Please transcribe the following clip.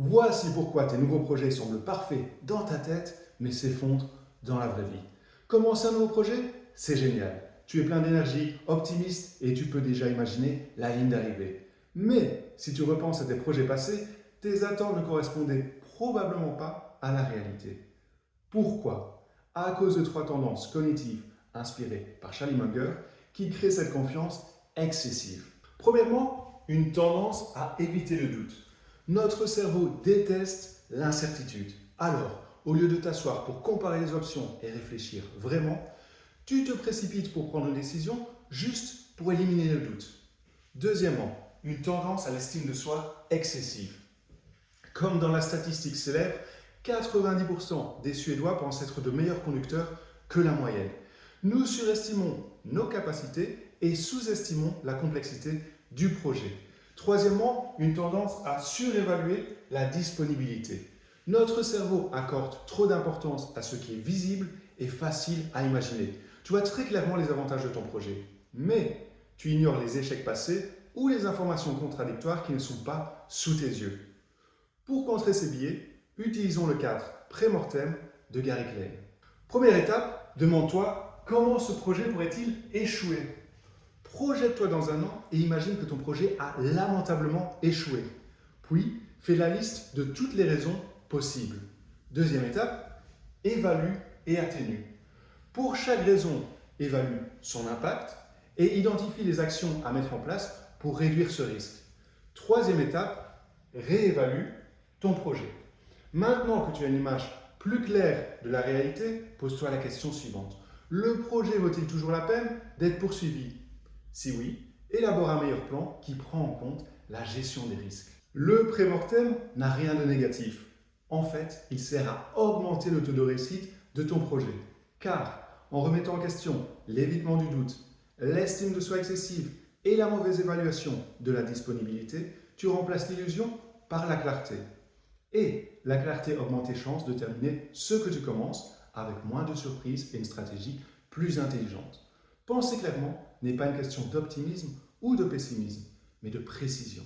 Voici pourquoi tes nouveaux projets semblent parfaits dans ta tête, mais s'effondrent dans la vraie vie. Commencer un nouveau projet, c'est génial. Tu es plein d'énergie, optimiste et tu peux déjà imaginer la ligne d'arrivée. Mais si tu repenses à tes projets passés, tes attentes ne correspondaient probablement pas à la réalité. Pourquoi? À cause de trois tendances cognitives inspirées par Charlie Munger qui créent cette confiance excessive. Premièrement, une tendance à éviter le doute. Notre cerveau déteste l'incertitude. Alors, au lieu de t'asseoir pour comparer les options et réfléchir vraiment, tu te précipites pour prendre une décision juste pour éliminer le doute. Deuxièmement, une tendance à l'estime de soi excessive. Comme dans la statistique célèbre, 90% des Suédois pensent être de meilleurs conducteurs que la moyenne. Nous surestimons nos capacités et sous-estimons la complexité du projet. Troisièmement, une tendance à surévaluer la disponibilité. Notre cerveau accorde trop d'importance à ce qui est visible et facile à imaginer. Tu vois très clairement les avantages de ton projet, mais tu ignores les échecs passés ou les informations contradictoires qui ne sont pas sous tes yeux. Pour contrer ces biais, utilisons le cadre pré-mortem de Gary Klein. Première étape, demande-toi comment ce projet pourrait-il échouer. Projette-toi dans un an et imagine que ton projet a lamentablement échoué. Puis, fais la liste de toutes les raisons possibles. Deuxième étape, évalue et atténue. Pour chaque raison, évalue son impact et identifie les actions à mettre en place pour réduire ce risque. Troisième étape, réévalue ton projet. Maintenant que tu as une image plus claire de la réalité, pose-toi la question suivante. Le projet vaut-il toujours la peine d'être poursuivi? Si oui, élabore un meilleur plan qui prend en compte la gestion des risques. Le pré-mortem n'a rien de négatif. En fait, il sert à augmenter le taux de réussite de ton projet. Car en remettant en question l'évitement du doute, l'estime de soi excessive et la mauvaise évaluation de la disponibilité, tu remplaces l'illusion par la clarté. Et la clarté augmente tes chances de terminer ce que tu commences avec moins de surprises et une stratégie plus intelligente. Penser clairement n'est pas une question d'optimisme ou de pessimisme, mais de précision.